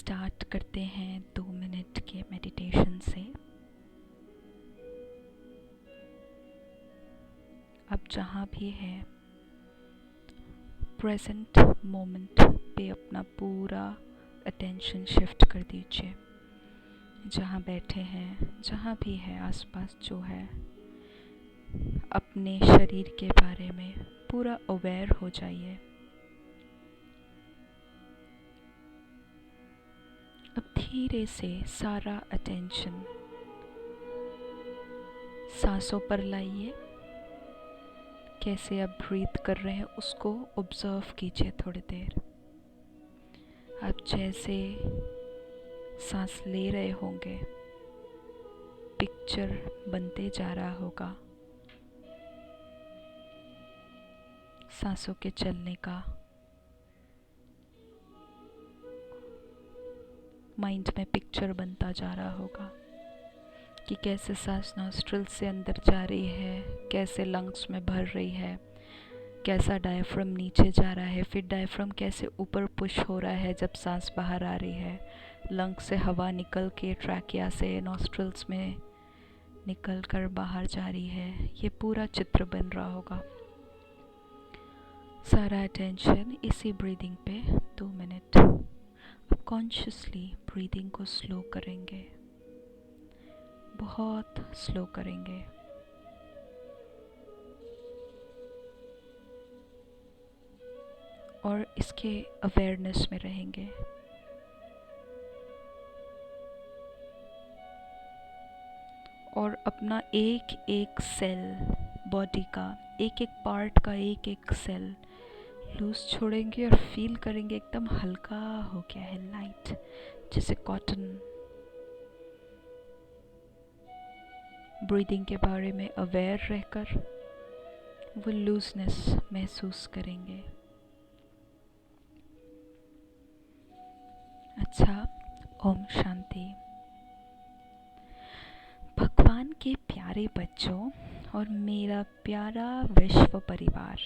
Start करते हैं 2 minute के मेडिटेशन से। अब जहाँ भी है प्रेजेंट मोमेंट पे अपना पूरा अटेंशन शिफ्ट कर दीजिए। जहाँ बैठे हैं, जहाँ भी है आसपास जो है, अपने शरीर के बारे में पूरा अवेयर हो जाइए। अब धीरे से सारा अटेंशन सांसों पर लाइए। कैसे आप ब्रीथ कर रहे हैं उसको ऑब्जर्व कीजिए थोड़ी देर। आप जैसे सांस ले रहे होंगे, पिक्चर बनते जा रहा होगा सांसों के चलने का। माइंड में पिक्चर बनता जा रहा होगा कि कैसे सांस नॉस्ट्रिल से अंदर जा रही है, कैसे लंग्स में भर रही है, कैसा डायफ्राम नीचे जा रहा है, फिर डायफ्राम कैसे ऊपर पुश हो रहा है जब सांस बाहर आ रही है, लंग्स से हवा निकल के ट्रैकिया से नॉस्ट्रिल्स में निकल कर बाहर जा रही है। ये पूरा चित्र बन रहा होगा। सारा अटेंशन इसी ब्रीदिंग पे 2 मिनट। अब कॉन्शियसली ब्रीदिंग को स्लो करेंगे, बहुत स्लो करेंगे। और इसके अवेयरनेस में रहेंगे। और अपना एक एक सेल, बॉडी का एक एक पार्ट का एक एक सेल लूज छोड़ेंगे और फील करेंगे एकदम हल्का हो गया है, लाइट, जैसे कॉटन। ब्रीदिंग के बारे में अवेयर रहकर वो लूजनेस महसूस करेंगे। अच्छा, ओम शांति। भगवान के प्यारे बच्चों और मेरा प्यारा विश्व परिवार,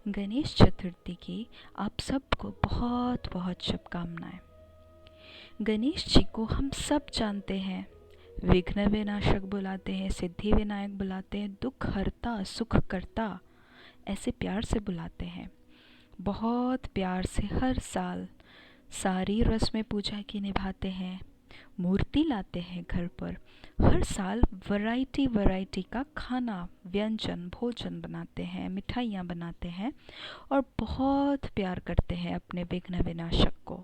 गणेश चतुर्थी की आप सबको बहुत बहुत शुभकामनाएं। गणेश जी को हम सब जानते हैं, विघ्न विनाशक बुलाते हैं, सिद्धि विनायक बुलाते हैं, दुख हरता सुख करता, ऐसे प्यार से बुलाते हैं। बहुत प्यार से हर साल सारी रस्में पूजा की निभाते हैं, मूर्ति लाते हैं घर पर। हर साल वैरायटी का खाना, व्यंजन, भोजन बनाते हैं, मिठाइयाँ बनाते हैं और बहुत प्यार करते हैं अपने विघ्न विनाशक को।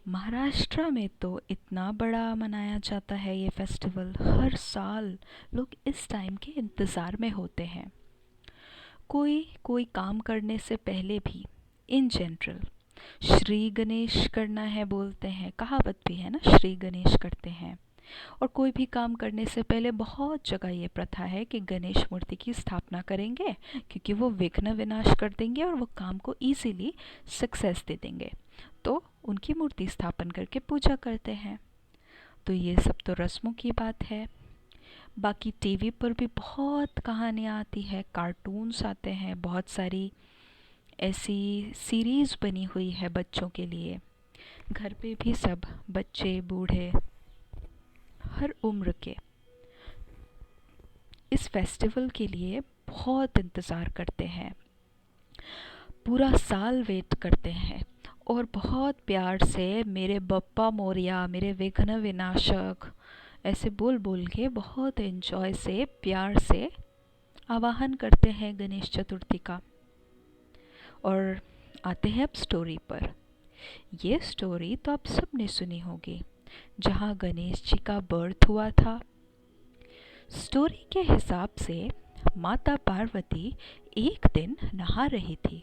महाराष्ट्र में तो इतना बड़ा मनाया जाता है ये फेस्टिवल। हर साल लोग इस टाइम के इंतज़ार में होते हैं। कोई काम करने से पहले भी इन जनरल श्री गणेश करना है बोलते हैं, कहावत भी है ना, श्री गणेश करते हैं। और कोई भी काम करने से पहले बहुत जगह ये प्रथा है कि गणेश मूर्ति की स्थापना करेंगे, क्योंकि वो विघ्न विनाश कर देंगे और वो काम को इजीली सक्सेस दे देंगे। तो उनकी मूर्ति स्थापन करके पूजा करते हैं। तो ये सब तो रस्मों की बात है। बाकी टीवी पर भी बहुत कहानियाँ आती है, कार्टून्स आते हैं, बहुत सारी ऐसी सीरीज़ बनी हुई है बच्चों के लिए। घर पे भी सब बच्चे बूढ़े हर उम्र के इस फेस्टिवल के लिए बहुत इंतज़ार करते हैं, पूरा साल वेट करते हैं और बहुत प्यार से मेरे बप्पा मोरिया, मेरे विघ्न विनाशक ऐसे बोल बोल के बहुत एंजॉय से, प्यार से आवाहन करते हैं गणेश चतुर्थी का। और आते हैं अब स्टोरी पर। ये स्टोरी तो आप सबने सुनी होगी, जहाँ गणेश जी का बर्थ हुआ था। स्टोरी के हिसाब से माता पार्वती एक दिन नहा रही थी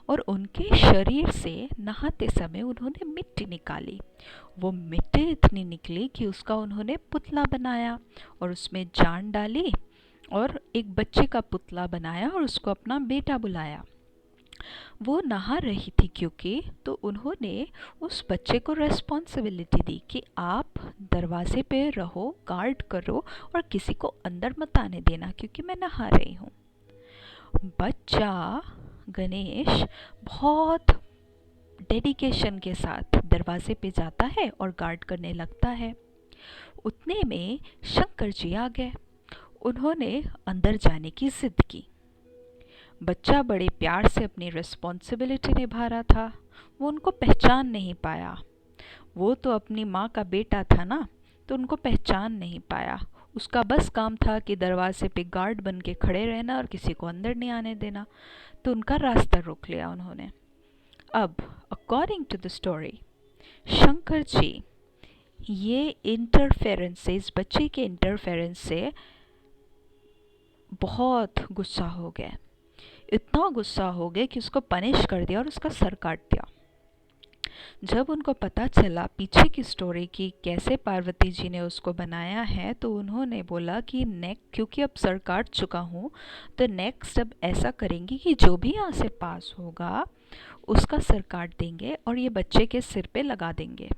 और उनके शरीर से नहाते समय उन्होंने मिट्टी निकाली। वो मिट्टी इतनी निकली कि उसका उन्होंने पुतला बनाया और उसमें जान डाली और एक बच्चे का पुतला बनाया और उसको अपना बेटा बुलाया। वो नहा रही थी क्योंकि, तो उन्होंने उस बच्चे को रेस्पॉन्सिबिलिटी दी कि आप दरवाजे पे रहो, गार्ड करो और किसी को अंदर मत आने देना क्योंकि मैं नहा रही हूँ। बच्चा गणेश बहुत डेडिकेशन के साथ दरवाजे पे जाता है और गार्ड करने लगता है। उतने में शंकर जी आ गए। उन्होंने अंदर जाने की जिद की। बच्चा बड़े प्यार से अपनी रिस्पॉन्सिबिलिटी निभा रहा था। वो उनको पहचान नहीं पाया। वो तो अपनी माँ का बेटा था ना, तो उनको पहचान नहीं पाया। उसका बस काम था कि दरवाजे पे गार्ड बन के खड़े रहना और किसी को अंदर नहीं आने देना। तो उनका रास्ता रोक लिया उन्होंने। अब according to the story, Shankar ji ये इंटरफेरेंस से, इस बच्चे के इंटरफेरेंस से बहुत गुस्सा हो गए। इतना गुस्सा हो गए कि उसको पनिश कर दिया और उसका सर काट दिया। जब उनको पता चला पीछे की स्टोरी की कैसे पार्वती जी ने उसको बनाया है, तो उन्होंने बोला कि क्योंकि अब सर काट चुका हूँ, तो नेक्स्ट अब ऐसा करेंगे कि जो भी यहाँ से पास होगा उसका सर काट देंगे और ये बच्चे के सिर पे लगा देंगे।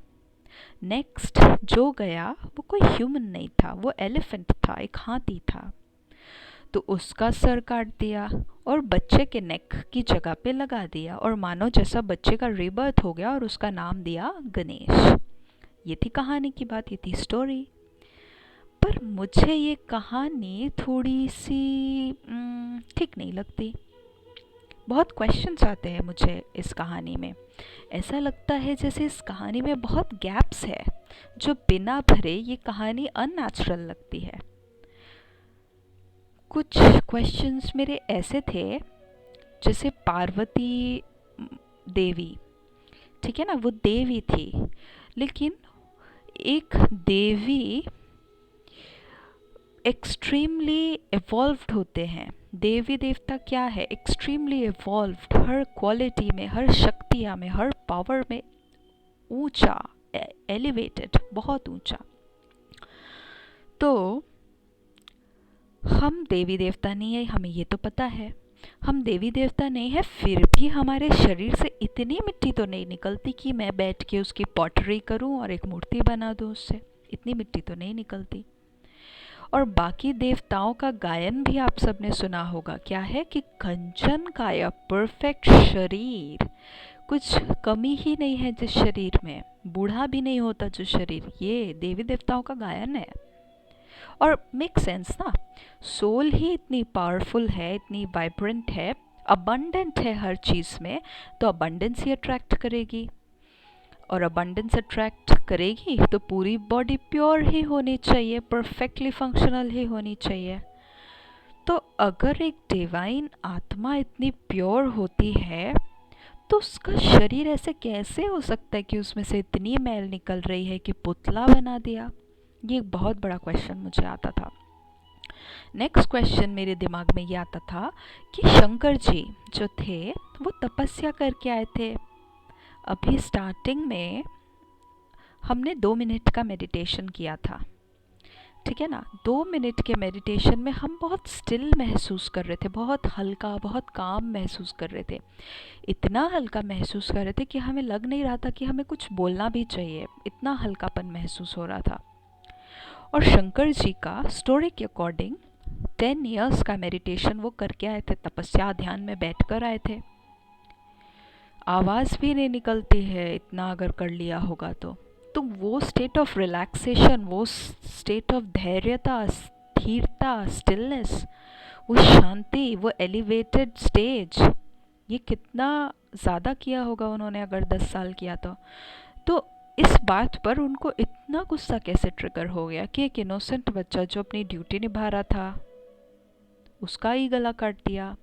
नेक्स्ट जो गया वो कोई ह्यूमन नहीं था, वो एलिफेंट था, एक हाथी था। तो उसका सर काट दिया और बच्चे के नेक की जगह पे लगा दिया और मानो जैसा बच्चे का रीबर्थ हो गया और उसका नाम दिया गणेश। ये थी कहानी की बात, ये थी स्टोरी। पर मुझे ये कहानी थोड़ी सी ठीक नहीं लगती। बहुत क्वेश्चंस आते हैं मुझे इस कहानी में। ऐसा लगता है जैसे इस कहानी में बहुत गैप्स है, जो बिना भरे ये कहानी अननेचुरल लगती है। कुछ क्वेश्चंस मेरे ऐसे थे, जैसे पार्वती देवी, ठीक है ना, वो देवी थी, लेकिन एक देवी एक्सट्रीमली इवॉल्व्ड होते हैं। देवी देवता क्या है, एक्सट्रीमली इवॉल्व्ड, हर क्वालिटी में, हर शक्तियाँ में, हर पावर में ऊंचा, एलिवेटेड, बहुत ऊंचा। तो हम देवी देवता नहीं है, हमें ये तो पता है। हम देवी देवता नहीं है, फिर भी हमारे शरीर से इतनी मिट्टी तो नहीं निकलती कि मैं बैठ के उसकी पॉटरी करूं और एक मूर्ति बना दूं उससे। इतनी मिट्टी तो नहीं निकलती। और बाकी देवताओं का गायन भी आप सबने सुना होगा, क्या है कि कंचन काया, परफेक्ट शरीर, कुछ कमी ही नहीं है जिस शरीर में, बूढ़ा भी नहीं होता जो शरीर, ये देवी देवताओं का गायन है। और मेक सेंस ना, सोल ही इतनी पावरफुल है, इतनी वाइब्रेंट है, अबंडेंट है हर चीज़ में, तो अबंडेंस ही अट्रैक्ट करेगी। और अबंडेंस अट्रैक्ट करेगी तो पूरी बॉडी प्योर ही होनी चाहिए, परफेक्टली फंक्शनल ही होनी चाहिए। तो अगर एक डिवाइन आत्मा इतनी प्योर होती है, तो उसका शरीर ऐसे कैसे हो सकता है कि उसमें से इतनी मैल निकल रही है कि पुतला बना दिया? ये एक बहुत बड़ा क्वेश्चन मुझे आता था। नेक्स्ट क्वेश्चन मेरे दिमाग में ये आता था कि शंकर जी जो थे वो तपस्या करके आए थे। अभी स्टार्टिंग में हमने 2 मिनट का मेडिटेशन किया था, ठीक है ना। 2 मिनट के मेडिटेशन में हम बहुत स्टिल महसूस कर रहे थे, बहुत हल्का, बहुत काम महसूस कर रहे थे। इतना हल्का महसूस कर रहे थे कि हमें लग नहीं रहा था कि हमें कुछ बोलना भी चाहिए, इतना हल्कापन महसूस हो रहा था। और शंकर जी का स्टोरी के अकॉर्डिंग 10 इयर्स का मेडिटेशन वो करके आए थे, तपस्या ध्यान में बैठकर आए थे। आवाज़ भी नहीं निकलती है इतना अगर कर लिया होगा तो वो स्टेट ऑफ रिलैक्सेशन, वो स्टेट ऑफ धैर्यता, स्थिरता, स्टिलनेस, वो शांति, वो एलिवेटेड स्टेज, ये कितना ज़्यादा किया होगा उन्होंने अगर 10 साल किया तो इस बात पर उनको इतना गुस्सा कैसे ट्रिगर हो गया कि एक इनोसेंट बच्चा जो अपनी ड्यूटी निभा रहा था उसका ही गला काट दिया।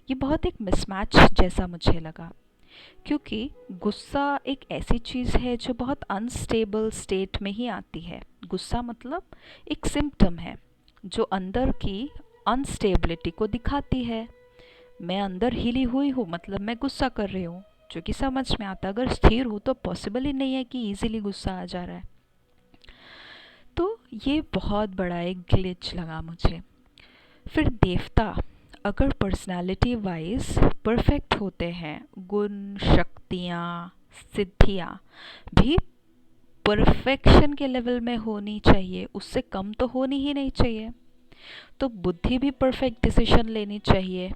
ये बहुत एक मिसमैच जैसा मुझे लगा, क्योंकि गुस्सा एक ऐसी चीज़ है जो बहुत अनस्टेबल स्टेट में ही आती है। गुस्सा मतलब एक सिम्टम है जो अंदर की अनस्टेबिलिटी को दिखाती है। मैं अंदर हिली हुई हूँ मतलब मैं गुस्सा कर रही हूँ, जो कि समझ में आता। अगर स्थिर हूँ तो पॉसिबल ही नहीं है कि इजीली गुस्सा आ जा रहा है। तो ये बहुत बड़ा एक ग्लिच लगा मुझे। फिर देवता अगर पर्सनालिटी वाइज परफेक्ट होते हैं, गुण, शक्तियाँ, सिद्धियाँ भी परफेक्शन के लेवल में होनी चाहिए, उससे कम तो होनी ही नहीं चाहिए। तो बुद्धि भी परफेक्ट डिसीजन लेनी चाहिए,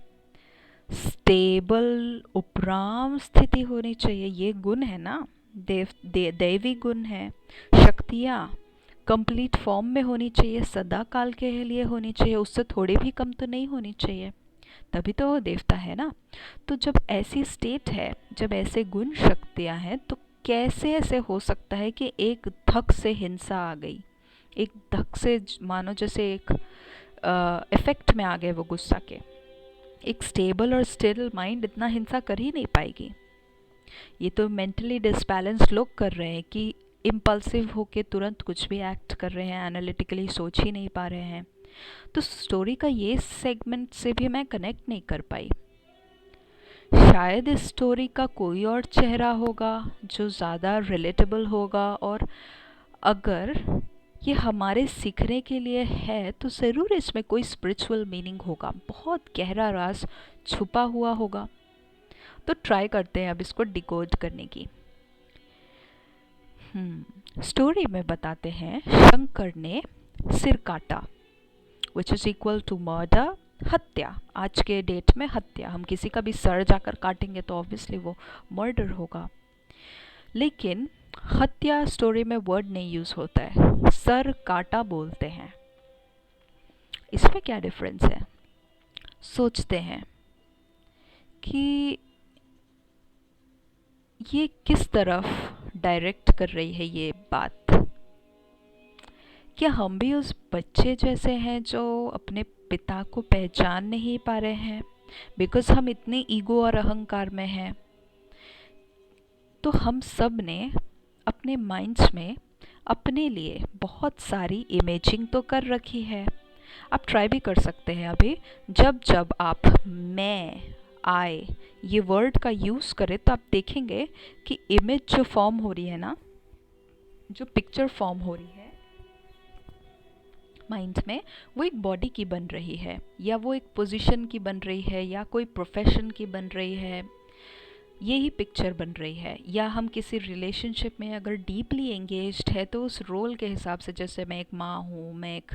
स्टेबल उपराम स्थिति होनी चाहिए। ये गुण है ना, दैवी गुण है। शक्तियाँ कंप्लीट फॉर्म में होनी चाहिए, सदा काल के लिए होनी चाहिए, उससे थोड़ी भी कम तो नहीं होनी चाहिए, तभी तो वो देवता है ना। तो जब ऐसी स्टेट है, जब ऐसे गुण शक्तियाँ हैं, तो कैसे ऐसे हो सकता है कि एक धक से हिंसा आ गई, एक धक से मानो जैसे एक इफेक्ट में आ गए वो गुस्सा के। एक स्टेबल और स्टिल माइंड इतना हिंसा कर ही नहीं पाएगी। ये तो मेंटली डिसबैलेंस्ड लोग कर रहे हैं कि इम्पल्सिव होके तुरंत कुछ भी एक्ट कर रहे हैं, एनालिटिकली सोच ही नहीं पा रहे हैं। तो स्टोरी का ये सेगमेंट से भी मैं कनेक्ट नहीं कर पाई। शायद इस स्टोरी का कोई और चेहरा होगा जो ज़्यादा रिलेटेबल होगा, और अगर ये हमारे सीखने के लिए है तो ज़रूर इसमें कोई स्पिरिचुअल मीनिंग होगा, बहुत गहरा राज छुपा हुआ होगा। तो ट्राई करते हैं अब इसको डिकोड करने की। स्टोरी में बताते हैं शंकर ने सिर काटा, which is equal to murder, हत्या। आज के डेट में हत्या, हम किसी का भी सर जाकर काटेंगे तो ऑब्वियसली वो मर्डर होगा। लेकिन हत्या स्टोरी में वर्ड नहीं यूज होता है, सर काटा बोलते हैं। इसमें क्या डिफरेंस है? सोचते हैं कि ये किस तरफ डायरेक्ट कर रही है ये बात। क्या हम भी उस बच्चे जैसे हैं जो अपने पिता को पहचान नहीं पा रहे हैं, बिकॉज हम इतने ईगो और अहंकार में हैं। तो हम सब ने अपने माइंड्स में अपने लिए बहुत सारी इमेजिंग तो कर रखी है। आप ट्राई भी कर सकते हैं। अभी जब जब आप मैं, आई ये वर्ड का यूज़ करें तो आप देखेंगे कि इमेज जो फॉर्म हो रही है ना, जो पिक्चर फॉर्म हो रही है माइंड में, वो एक बॉडी की बन रही है, या वो एक पोजीशन की बन रही है, या कोई प्रोफेशन की बन रही है, यही पिक्चर बन रही है। या हम किसी रिलेशनशिप में अगर डीपली एंगेज्ड है तो उस रोल के हिसाब से, जैसे मैं एक माँ हूँ, मैं एक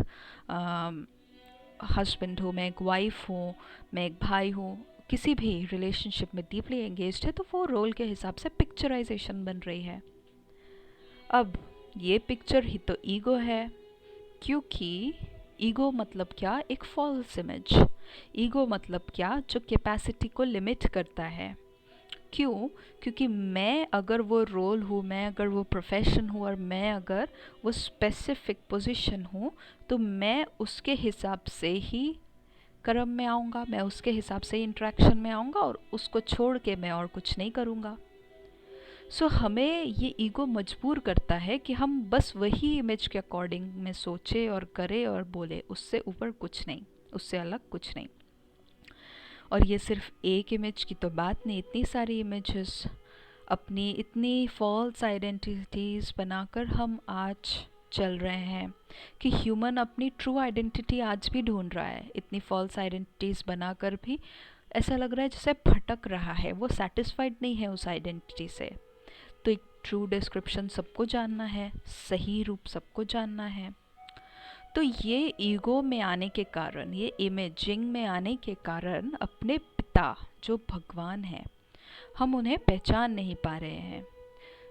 हस्बैंड हूँ, मैं एक वाइफ हूँ, मैं एक भाई हूँ, किसी भी रिलेशनशिप में डीपली एंगेज्ड है तो वो रोल के हिसाब से पिक्चराइजेशन बन रही है। अब ये पिक्चर ही तो ईगो है, क्योंकि ईगो मतलब क्या? एक फॉल्स इमेज। ईगो मतलब क्या? जो कैपेसिटी को लिमिट करता है। क्यों? क्योंकि मैं अगर वो रोल हूँ, मैं अगर वो प्रोफेशन हूँ, और मैं अगर वो स्पेसिफिक पोजीशन हूँ, तो मैं उसके हिसाब से ही कर्म में आऊँगा, मैं उसके हिसाब से इंटरेक्शन में आऊँगा, और उसको छोड़ के मैं और कुछ नहीं करूँगा। सो हमें ये ईगो मजबूर करता है कि हम बस वही इमेज के अकॉर्डिंग में सोचे और करें और बोले, उससे ऊपर कुछ नहीं, उससे अलग कुछ नहीं। और ये सिर्फ एक इमेज की तो बात नहीं, इतनी सारी इमेजेस, अपनी इतनी फॉल्स आइडेंटिटीज़ बनाकर हम आज चल रहे हैं कि ह्यूमन अपनी ट्रू आइडेंटिटी आज भी ढूंढ रहा है। इतनी फॉल्स आइडेंटिटीज़ बनाकर भी ऐसा लग रहा है जैसे भटक रहा है, वो सेटिस्फाइड नहीं है उस आइडेंटिटी से। तो एक ट्रू डिस्क्रिप्शन सबको जानना है, सही रूप सबको जानना है। तो ये ईगो में आने के कारण, ये इमेजिंग में आने के कारण अपने पिता जो भगवान है, हम उन्हें पहचान नहीं पा रहे हैं।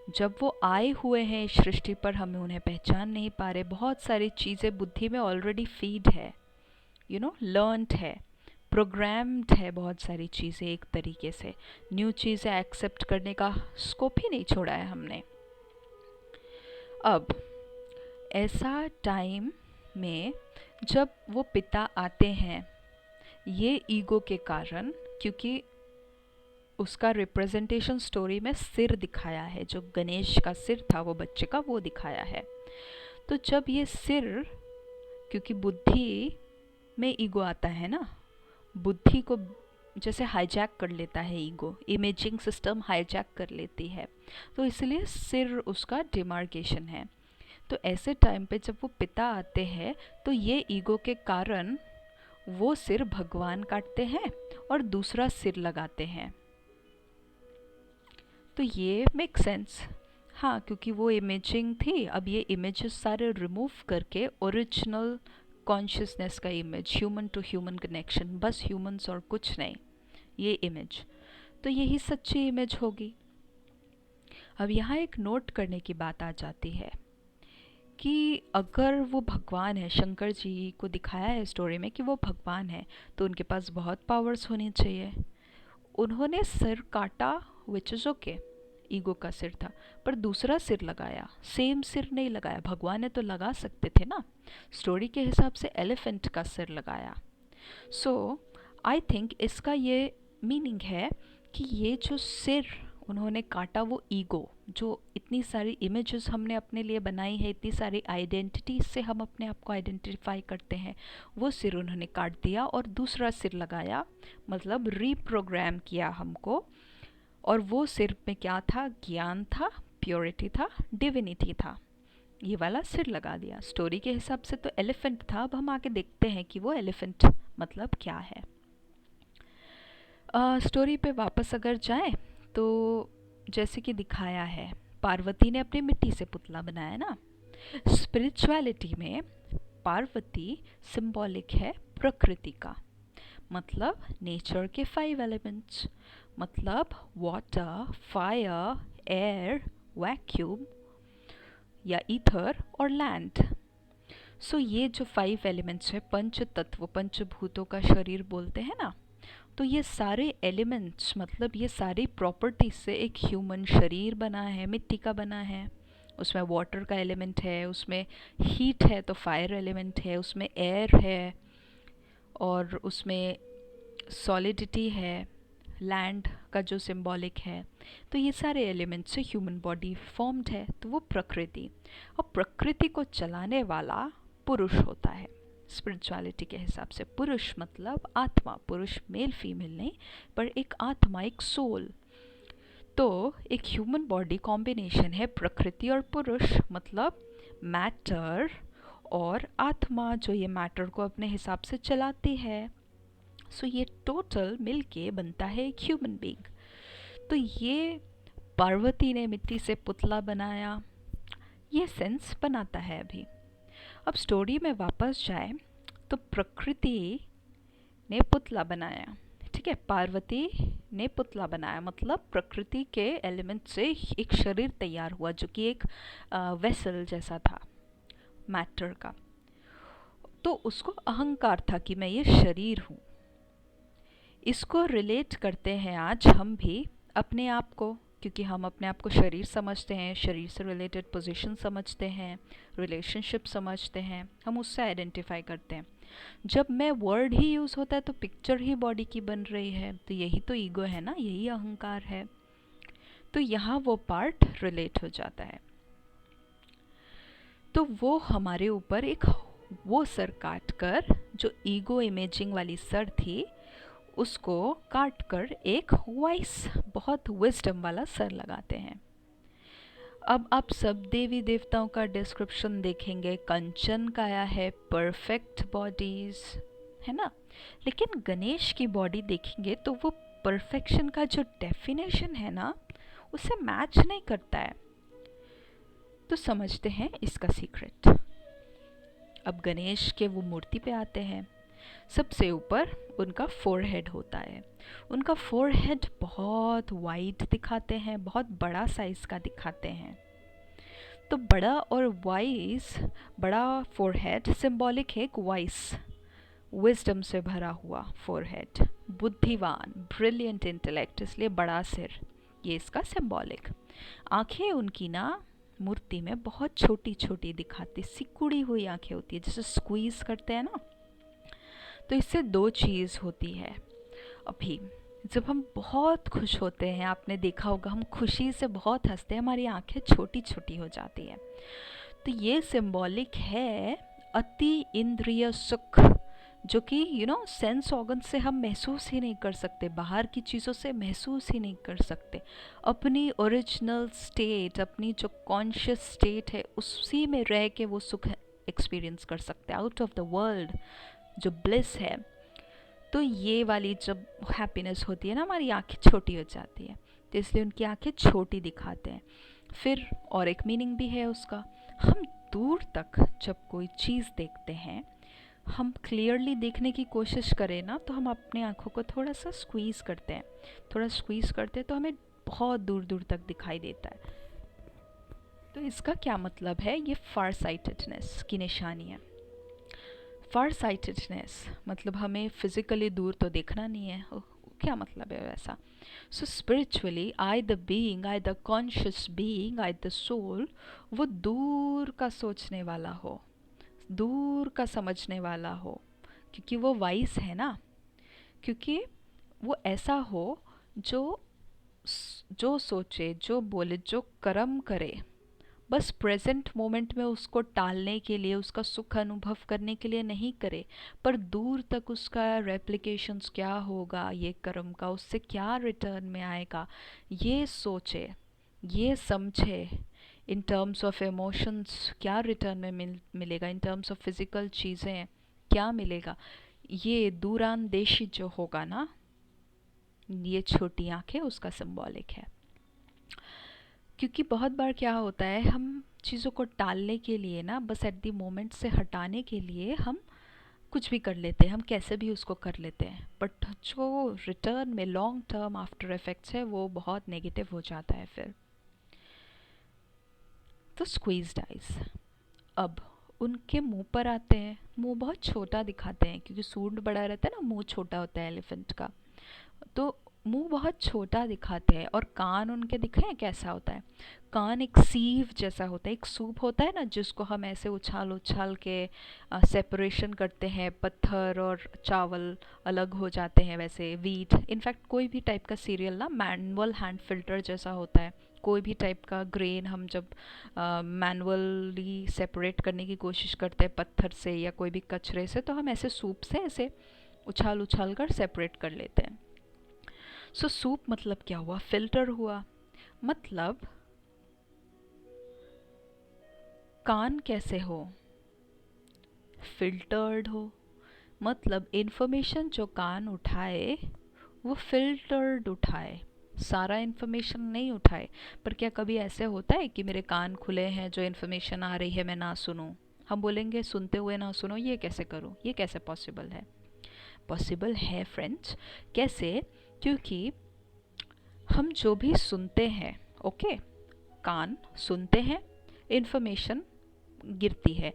जब वो आए हुए हैं इस सृष्टि पर, हमें उन्हें पहचान नहीं पा रहे। बहुत सारी चीज़ें बुद्धि में ऑलरेडी फीड है, लर्नड है, प्रोग्राम्ड है, बहुत सारी चीज़ें। एक तरीके से न्यू चीज़ें एक्सेप्ट करने का स्कोप ही नहीं छोड़ा है हमने। अब ऐसा टाइम में जब वो पिता आते हैं, ये ईगो के कारण, क्योंकि उसका रिप्रेजेंटेशन स्टोरी में सिर दिखाया है, जो गणेश का सिर था वो बच्चे का, वो दिखाया है। तो जब ये सिर, क्योंकि बुद्धि में ईगो आता है ना, बुद्धि को जैसे हाईजैक कर लेता है ईगो, इमेजिंग सिस्टम हाईजैक कर लेती है, तो इसलिए सिर उसका डिमार्केशन है। तो ऐसे टाइम पे जब वो पिता आते हैं तो ये ईगो के कारण वो सिर भगवान काटते हैं और दूसरा सिर लगाते हैं। तो ये मेक सेंस, हाँ, क्योंकि वो इमेजिंग थी। अब ये इमेजेस सारे रिमूव करके ओरिजिनल कॉन्शियसनेस का image, human to human connection, बस ह्यूमंस और कुछ नहीं, ये इमेज, तो यही सच्ची इमेज होगी। अब यहाँ एक नोट करने की बात आ जाती है कि अगर वो भगवान है, शंकर जी को दिखाया है स्टोरी में कि वो भगवान है, तो उनके पास बहुत पावर्स होनी चाहिए। उन्होंने सिर काटा, विच इज़ ओके, ईगो का सिर था, पर दूसरा सिर लगाया, सेम सिर नहीं लगाया। भगवान ने तो लगा सकते थे ना, स्टोरी के हिसाब से एलिफेंट का सिर लगाया। सो आई थिंक इसका ये मीनिंग है कि ये जो सिर उन्होंने काटा वो ईगो, जो इतनी सारी इमेजेस हमने अपने लिए बनाई है, इतनी सारी आइडेंटिटी से हम अपने आप को आइडेंटिफाई करते हैं, वो सिर उन्होंने काट दिया और दूसरा सिर लगाया, मतलब रीप्रोग्राम किया हमको। और वो सिर में क्या था? ज्ञान था, प्योरिटी था, डिविनिटी था। ये वाला सिर लगा दिया। स्टोरी के हिसाब से तो एलिफेंट था। अब हम आके देखते हैं कि वो एलिफेंट मतलब क्या है। स्टोरी पे वापस अगर जाएं तो जैसे कि दिखाया है, पार्वती ने अपनी मिट्टी से पुतला बनाया ना। स्पिरिचुअलिटी में पार्वती सिंबॉलिक है प्रकृति का, मतलब नेचर के 5 एलिमेंट्स, मतलब वाटर, फायर, एयर, वैक्यूम या ईथर और लैंड। सो ये जो 5 एलिमेंट्स है, पंच तत्व, पंचभूतों का शरीर बोलते हैं ना, तो ये सारे एलिमेंट्स मतलब ये सारी प्रॉपर्टी से एक ह्यूमन शरीर बना है, मिट्टी का बना है। उसमें वाटर का एलिमेंट है, उसमें हीट है तो फायर एलिमेंट है, उसमें एयर है और उसमें सॉलिडिटी है, लैंड का जो सिंबॉलिक है। तो ये सारे एलिमेंट्स से ह्यूमन बॉडी फॉर्म्ड है, तो वो प्रकृति। और प्रकृति को चलाने वाला पुरुष होता है। स्पिरिचुअलिटी के हिसाब से पुरुष मतलब आत्मा, पुरुष मेल फीमेल नहीं, पर एक आत्मा, एक सोल। तो एक ह्यूमन बॉडी कॉम्बिनेशन है प्रकृति और पुरुष, मतलब मैटर और आत्मा, जो ये मैटर को अपने हिसाब से चलाती है। सो ये टोटल मिलके बनता है एक ह्यूमन बीइंग। तो ये पार्वती ने मिट्टी से पुतला बनाया, ये सेंस बनाता है अभी। अब स्टोरी में वापस जाए तो प्रकृति ने पुतला बनाया, ठीक है, पार्वती ने पुतला बनाया, मतलब प्रकृति के एलिमेंट से एक शरीर तैयार हुआ जो कि एक वेसल जैसा था, मैटर का। तो उसको अहंकार था कि मैं ये शरीर हूँ। इसको रिलेट करते हैं आज हम भी अपने आप को, क्योंकि हम अपने आप को शरीर समझते हैं, शरीर से रिलेटेड पोजीशन समझते हैं, रिलेशनशिप समझते हैं, हम उससे आइडेंटिफाई करते हैं। जब मैं वर्ड ही यूज़ होता है तो पिक्चर ही बॉडी की बन रही है, तो यही तो ईगो है ना, यही अहंकार है। तो यहाँ वो पार्ट रिलेट हो जाता है। तो वो हमारे ऊपर एक वो सर काट कर, जो ईगो इमेजिंग वाली सर थी, उसको काट कर एक वाइस, बहुत विजडम वाला सर लगाते हैं। अब आप सब देवी देवताओं का डिस्क्रिप्शन देखेंगे, कंचन का आया है परफेक्ट बॉडीज, है ना, लेकिन गणेश की बॉडी देखेंगे तो वो परफेक्शन का जो डेफिनेशन है ना, उससे मैच नहीं करता है। तो समझते हैं इसका सीक्रेट। अब गणेश के वो मूर्ति पे आते हैं। सबसे ऊपर उनका फोरहेड होता है। उनका फोरहेड बहुत वाइड दिखाते हैं, बहुत बड़ा साइज का दिखाते हैं। तो बड़ा और वाइज, बड़ा फोरहेड सिंबॉलिक है एक वाइस, विजडम से भरा हुआ फोरहेड, बुद्धिवान, ब्रिलियंट इंटेलेक्ट, इसलिए बड़ा सिर, ये इसका सिंबॉलिक। आंखें उनकी ना मूर्ति में बहुत छोटी छोटी दिखाती, सिकुड़ी हुई आंखें होती है, जैसे स्क्वीज करते हैं ना। तो इससे दो चीज़ होती है। अभी जब हम बहुत खुश होते हैं, आपने देखा होगा हम खुशी से बहुत हंसते हैं, हमारी आंखें छोटी छोटी हो जाती है। तो ये सिंबॉलिक है अति इंद्रिय सुख, जो कि सेंस ऑर्गन से हम महसूस ही नहीं कर सकते, बाहर की चीज़ों से महसूस ही नहीं कर सकते। अपनी ओरिजिनल स्टेट, अपनी जो कॉन्शियस स्टेट है, उसी में रह के वो सुख एक्सपीरियंस कर सकते हैं, आउट ऑफ द वर्ल्ड जो ब्लिस है। तो ये वाली जब हैप्पीनेस होती है ना, हमारी आंखें छोटी हो जाती है, तो इसलिए उनकी आंखें छोटी दिखाते हैं। फिर और एक मीनिंग भी है उसका, हम दूर तक जब कोई चीज़ देखते हैं हम क्लियरली देखने की कोशिश करें ना तो हम अपनी आँखों को थोड़ा सा स्क्वीज़ करते हैं, थोड़ा स्क्वीज़ करते हैं तो हमें बहुत दूर दूर तक दिखाई देता है। तो इसका क्या मतलब है? ये फार साइटेडनेस की निशानी है। फार साइटेडनेस मतलब हमें फिजिकली दूर तो देखना नहीं है। क्या मतलब है वैसा? So spiritually I the being, I the conscious being, I the soul, वो दूर का सोचने वाला हो, दूर का समझने वाला हो, क्योंकि वो वाइस है ना, क्योंकि वो ऐसा हो जो जो सोचे, जो बोले, जो कर्म करे, बस प्रेजेंट मोमेंट में उसको टालने के लिए, उसका सुख अनुभव करने के लिए नहीं करे, पर दूर तक उसका रेप्लिकेशंस क्या होगा ये कर्म का, उससे क्या रिटर्न में आएगा, ये सोचे, ये समझे। इन टर्म्स ऑफ इमोशंस क्या रिटर्न में मिलेगा, इन टर्म्स ऑफ फिजिकल चीज़ें क्या मिलेगा, ये दूरांदेशी जो होगा ना, ये छोटी आंखें उसका सिंबॉलिक है। क्योंकि बहुत बार क्या होता है, हम चीज़ों को टालने के लिए ना, बस एट द मोमेंट से हटाने के लिए हम कुछ भी कर लेते हैं, हम कैसे भी उसको कर लेते हैं, बट जो रिटर्न में लॉन्ग टर्म आफ्टर इफेक्ट्स है वो बहुत नेगेटिव हो जाता है फिर। तो स्क्वीज्ड आइज। अब उनके मुंह पर आते हैं। मुंह बहुत छोटा दिखाते हैं क्योंकि सूंड बड़ा रहता है ना, मुंह छोटा होता है एलिफेंट का, तो मुंह बहुत छोटा दिखाते हैं। और कान उनके दिखे हैं कैसा होता है? कान एक सीव जैसा होता है, एक सूप होता है ना जिसको हम ऐसे उछाल उछाल के सेपरेशन करते हैं, पत्थर और चावल अलग हो जाते हैं, वैसे वीट, इनफैक्ट कोई भी टाइप का सीरियल ना मैनुअल हैंड फिल्टर जैसा होता है। कोई भी टाइप का ग्रेन हम जब मैनुअली सेपरेट करने की कोशिश करते हैं पत्थर से या कोई भी कचरे से, तो हम ऐसे सूप से ऐसे उछाल उछाल कर सेपरेट कर लेते हैं। सो सूप मतलब क्या हुआ? फिल्टर हुआ। मतलब कान कैसे हो? फिल्टर्ड हो। मतलब इन्फॉर्मेशन जो कान उठाए वो फिल्टर्ड उठाए, सारा इन्फॉर्मेशन नहीं उठाए। पर क्या कभी ऐसे होता है कि मेरे कान खुले हैं, जो इन्फॉर्मेशन आ रही है मैं ना सुनूं? हम बोलेंगे सुनते हुए ना सुनो, ये कैसे करूं, ये कैसे पॉसिबल है? पॉसिबल है फ्रेंड्स। कैसे? क्योंकि हम जो भी सुनते हैं, ओके, कान सुनते हैं, इन्फॉर्मेशन गिरती है,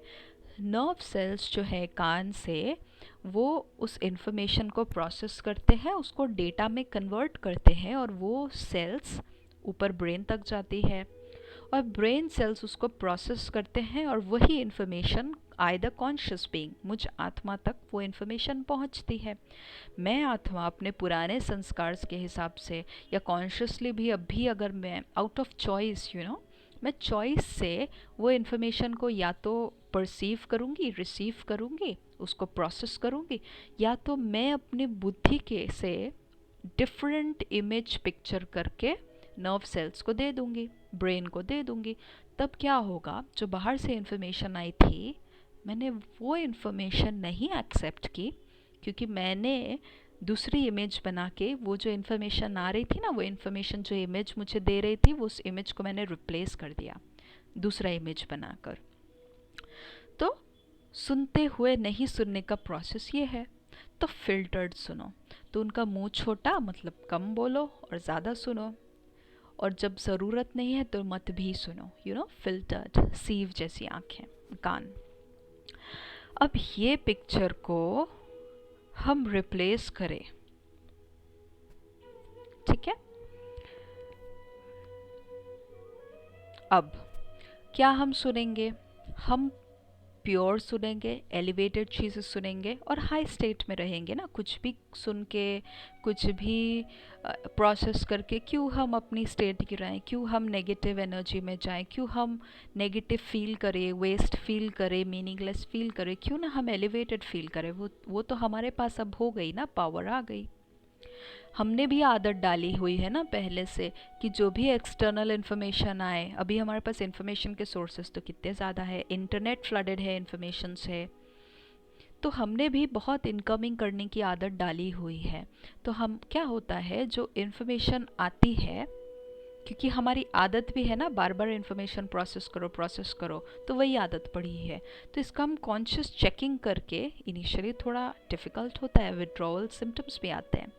नर्व सेल्स जो है कान से वो उस इन्फॉर्मेशन को प्रोसेस करते हैं, उसको डेटा में कन्वर्ट करते हैं, और वो सेल्स ऊपर ब्रेन तक जाती है, और ब्रेन सेल्स उसको प्रोसेस करते हैं, और वही information I the conscious being, मुझ आत्मा तक वो इन्फॉर्मेशन पहुंचती है। मैं आत्मा अपने पुराने संस्कार के हिसाब से या कॉन्शियसली भी अभी अगर मैं आउट ऑफ चॉइस मैं चॉइस से वो इन्फॉर्मेशन को या तो परसीव करूँगी, रिसीव करूँगी, उसको प्रोसेस करूँगी, या तो मैं अपनी बुद्धि के से डिफरेंट इमेज पिक्चर करके नर्व सेल्स को दे दूँगी, ब्रेन को दे दूँगी। तब क्या होगा? जो बाहर से इन्फॉर्मेशन आई थी, मैंने वो इन्फॉर्मेशन नहीं एक्सेप्ट की, क्योंकि मैंने दूसरी इमेज बना के वो जो इन्फॉर्मेशन आ रही थी ना, वो इन्फॉर्मेशन जो इमेज मुझे दे रही थी, वो उस इमेज को मैंने रिप्लेस कर दिया दूसरा इमेज बनाकर। तो सुनते हुए नहीं सुनने का प्रोसेस ये है। तो फिल्टर्ड सुनो। तो उनका मुंह छोटा मतलब कम बोलो और ज़्यादा सुनो, और जब ज़रूरत नहीं है तो मत भी सुनो। फिल्टर्ड, सीव जैसी आँखें, कान। अब ये पिक्चर को हम रिप्लेस करें, ठीक है? अब क्या हम सुनेंगे? हम प्योर सुनेंगे, एलिवेटेड चीज़ें सुनेंगे और हाई स्टेट में रहेंगे ना। कुछ भी सुन के, कुछ भी प्रोसेस करके क्यों हम अपनी स्टेट गिराएं, क्यों हम नेगेटिव एनर्जी में जाएं, क्यों हम नेगेटिव फील करें, वेस्ट फील करें, मीनिंगलेस फील करें? क्यों ना हम एलिवेटेड फील करें? वो तो हमारे पास अब हो गई ना, पावर आ गई। हमने भी आदत डाली हुई है ना पहले से कि जो भी एक्सटर्नल इन्फॉर्मेशन आए, अभी हमारे पास इन्फॉर्मेशन के सोर्सेज तो कितने ज़्यादा है, इंटरनेट फ्लडेड है इन्फॉर्मेशन से, तो हमने भी बहुत इनकमिंग करने की आदत डाली हुई है। तो हम क्या होता है, जो इन्फॉर्मेशन आती है क्योंकि हमारी आदत भी है ना, बार बार इन्फॉर्मेशन प्रोसेस करो, तो वही आदत पड़ी है। तो इसका हम कॉन्शियस चेकिंग करके, इनिशियली थोड़ा डिफ़िकल्ट होता है, विड्रॉवल सिम्टम्स भी आते हैं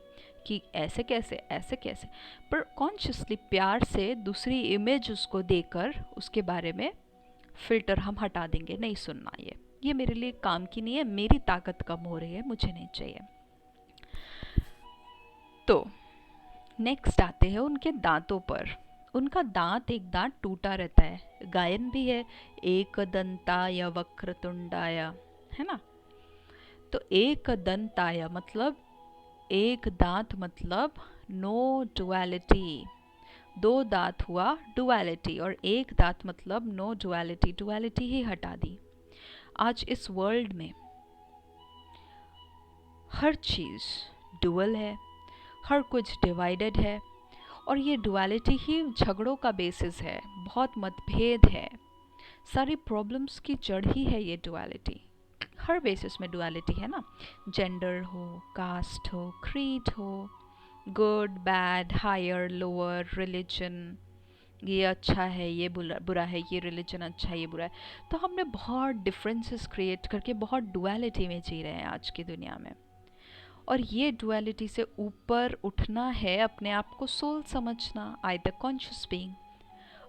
कि ऐसे कैसे ऐसे कैसे, पर कॉन्शियसली प्यार से दूसरी इमेज उसको देकर उसके बारे में फ़िल्टर हम हटा देंगे, नहीं सुनना, ये मेरे लिए काम की नहीं है, मेरी ताकत कम हो रही है, मुझे नहीं चाहिए। तो नेक्स्ट आते हैं उनके दांतों पर। उनका दांत, एक दांत टूटा रहता है, गायन भी है एक दंताय वक्रतुंडाय, है ना। तो एक दंताय मतलब एक दांत, मतलब नो डुअलिटी, दो दांत हुआ डुअलिटी, और एक दांत मतलब नो डुअलिटी, डुअलिटी ही हटा दी। आज इस वर्ल्ड में हर चीज़ डुअल है, हर कुछ डिवाइडेड है, और ये डुअलिटी ही झगड़ों का बेसिस है, बहुत मतभेद है, सारी प्रॉब्लम्स की जड़ ही है ये डुअलिटी। हर बेसिस में डुअलिटी है ना, जेंडर हो, कास्ट हो, क्रीड हो, good bad, higher lower, religion, ये अच्छा है ये बुरा है, ये रिलीजन अच्छा है ये बुरा है। तो हमने बहुत डिफरेंसेस क्रिएट करके बहुत डुअलिटी में जी रहे हैं आज की दुनिया में। और ये डुअलिटी से ऊपर उठना है, अपने आप को सोल समझना, आइदर कॉन्शियस बीइंग।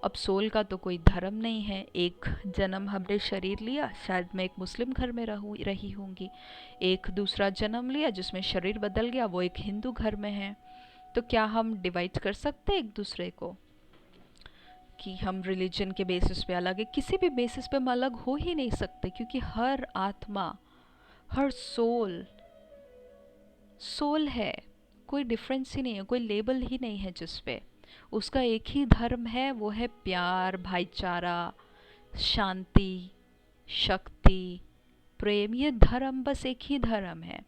अब सोल का तो कोई धर्म नहीं है, एक जन्म हमने शरीर लिया, शायद मैं एक मुस्लिम घर में रही होंगी, एक दूसरा जन्म लिया जिसमें शरीर बदल गया, वो एक हिंदू घर में है। तो क्या हम डिवाइड कर सकते हैं एक दूसरे को कि हम रिलीजन के बेसिस पे अलग है? किसी भी बेसिस पे हम अलग हो ही नहीं सकते, क्योंकि हर आत्मा, हर सोल सोल है, कोई डिफरेंस ही नहीं है, कोई लेबल ही नहीं है जिस पे। उसका एक ही धर्म है, वो है प्यार, भाईचारा, शांति, शक्ति, प्रेम। ये धर्म बस एक ही धर्म है,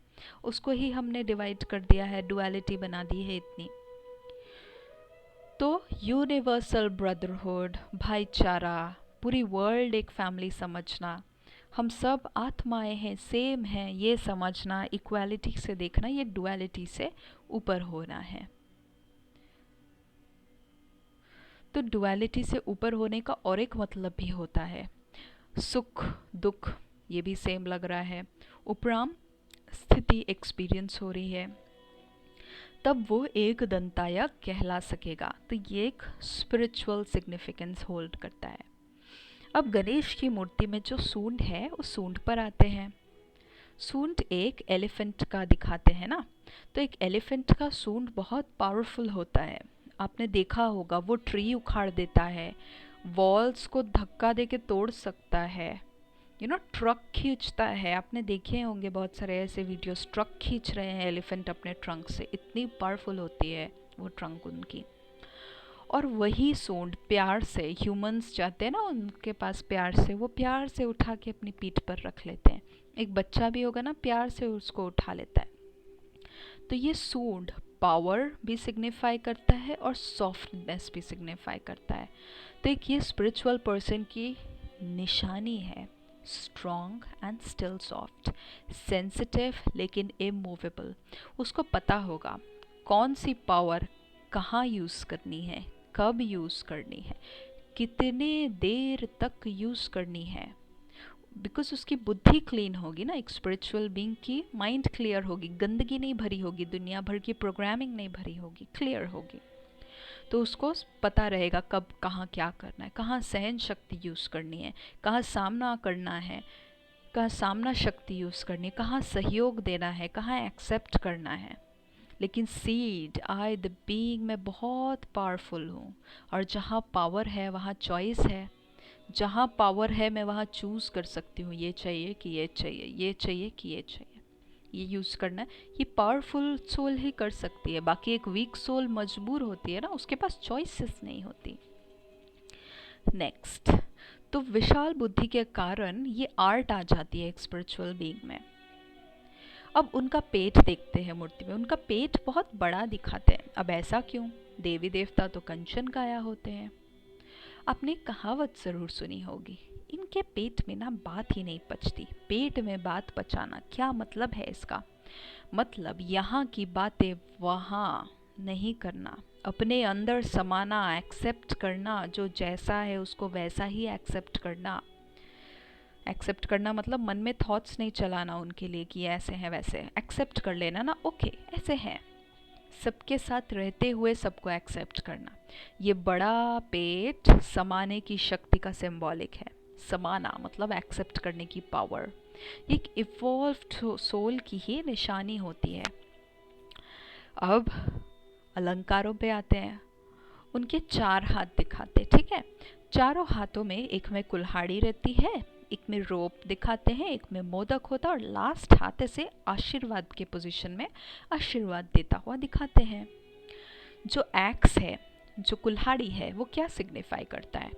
उसको ही हमने डिवाइड कर दिया है, डुअलिटी बना दी है इतनी। तो यूनिवर्सल ब्रदरहुड, भाईचारा, पूरी वर्ल्ड एक फैमिली समझना, हम सब आत्माएं हैं, सेम हैं, ये समझना, इक्वालिटी से देखना, ये डुअलिटी से ऊपर होना है। तो डुअलिटी से ऊपर होने का और एक मतलब भी होता है, सुख दुख, ये भी सेम लग रहा है, उपराम स्थिति एक्सपीरियंस हो रही है, तब वो एक दंताया कहला सकेगा। तो ये एक स्पिरिचुअल सिग्निफिकेंस होल्ड करता है। अब गणेश की मूर्ति में जो सूंड है, उस सूंड पर आते हैं। सूंड एक एलिफेंट का दिखाते हैं ना, तो एक एलिफेंट का सूंड बहुत पावरफुल होता है। आपने देखा होगा, वो ट्री उखाड़ देता है, वॉल्स को धक्का दे के तोड़ सकता है, ट्रक खींचता है। आपने देखे होंगे बहुत सारे ऐसे वीडियोस, ट्रक खींच रहे हैं एलिफेंट अपने ट्रंक से, इतनी पावरफुल होती है वो ट्रंक उनकी। और वही सूंड प्यार से, ह्यूमंस जाते हैं ना उनके पास प्यार से, वो प्यार से उठा के अपनी पीठ पर रख लेते हैं। एक बच्चा भी होगा ना, प्यार से उसको उठा लेता है। तो ये सूंड पावर भी सिग्निफाई करता है और सॉफ्टनेस भी सिग्निफाई करता है। तो एक ये स्पिरिचुअल पर्सन की निशानी है, strong and still soft, sensitive लेकिन इमूवेबल। उसको पता होगा कौन सी पावर कहाँ यूज़ करनी है, कब यूज़ करनी है, कितने देर तक यूज़ करनी है। बिकॉज उसकी बुद्धि क्लीन होगी ना, एक स्पिरिचुअल बीइंग की माइंड क्लियर होगी, गंदगी नहीं भरी होगी, दुनिया भर की प्रोग्रामिंग नहीं भरी होगी, क्लियर होगी। तो उसको पता रहेगा कब कहाँ क्या करना है, कहाँ सहन शक्ति यूज़ करनी है, कहाँ सामना करना है, कहाँ सामना शक्ति यूज़ करनी है, कहाँ सहयोग देना है, कहाँ एक्सेप्ट करना है। लेकिन सीड, आई द बीइंग, मैं बहुत पावरफुल हूँ, और जहाँ पावर है वहाँ चॉइस है, जहाँ पावर है मैं वहाँ चूज़ कर सकती हूँ, ये चाहिए कि ये चाहिए, ये चाहिए कि ये चाहिए, ये यूज़ करना है। ये पावरफुल सोल ही कर सकती है, बाकी एक वीक सोल मजबूर होती है ना, उसके पास चॉइसेस नहीं होती। नेक्स्ट, तो विशाल बुद्धि के कारण ये आर्ट आ जाती है एक स्पिरिचुअल बीइंग में। अब उनका पेट देखते हैं मूर्ति में, उनका पेट बहुत बड़ा दिखाते हैं। अब ऐसा क्यों? देवी देवता तो कंचन काया होते हैं। आपने कहावत ज़रूर सुनी होगी, इनके पेट में ना बात ही नहीं पचती। पेट में बात पचाना क्या मतलब है इसका? मतलब यहाँ की बातें वहाँ नहीं करना, अपने अंदर समाना, एक्सेप्ट करना, जो जैसा है उसको वैसा ही एक्सेप्ट करना। एक्सेप्ट करना मतलब मन में थॉट्स नहीं चलाना उनके लिए कि ऐसे हैं वैसे, एक्सेप्ट कर लेना ना, ओके ऐसे हैं, सबके साथ रहते हुए सबको एक्सेप्ट करना। ये बड़ा पेट समाने की शक्ति का सिंबॉलिक है। समाना मतलब एक्सेप्ट करने की पावर, एक इवॉल्व्ड सोल की ही निशानी होती है। अब अलंकारों पे आते हैं। उनके 4 हाथ दिखाते, ठीक है। चारों हाथों में, एक में कुल्हाड़ी रहती है, एक में रोप दिखाते हैं, एक में मोदक होता है, और लास्ट हाथ से आशीर्वाद के पोजीशन में आशीर्वाद देता हुआ दिखाते हैं। जो एक्स है, जो कुल्हाड़ी है, वो क्या सिग्निफाई करता है?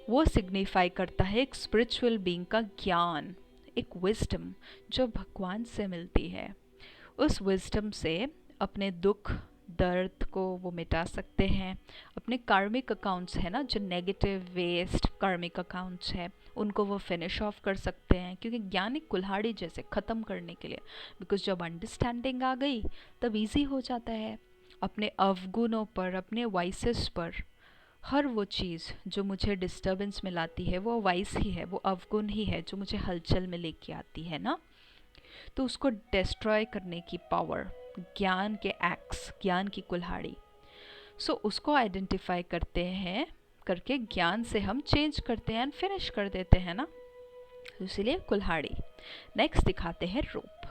वो सिग्निफाई करता है एक स्पिरिचुअल बीइंग का ज्ञान, एक विजडम जो भगवान से मिलती है। उस विजडम से अपने दुख दर्द को वो मिटा सकते हैं। अपने कार्मिक अकाउंट्स है ना, जो नेगेटिव वेस्ट कार्मिक अकाउंट्स है, उनको वो फिनिश ऑफ कर सकते हैं। क्योंकि ज्ञान एक कुल्हाड़ी जैसे ख़त्म करने के लिए, बिकॉज जब अंडरस्टैंडिंग आ गई तब इजी हो जाता है। अपने अवगुणों पर, अपने वाइसेस पर, हर वो चीज़ जो मुझे डिस्टर्बेंस में लाती है वो वाइस ही है, वो अवगुण ही है जो मुझे हलचल में लेके आती है ना। तो उसको डिस्ट्रॉय करने की पावर, ज्ञान के एक्स, ज्ञान की कुल्हाड़ी। सो उसको आइडेंटिफाई करते हैं, करके ज्ञान से हम चेंज करते हैं एंड फिनिश कर देते हैं ना, इसीलिए कुल्हाड़ी। नेक्स्ट दिखाते हैं रूप।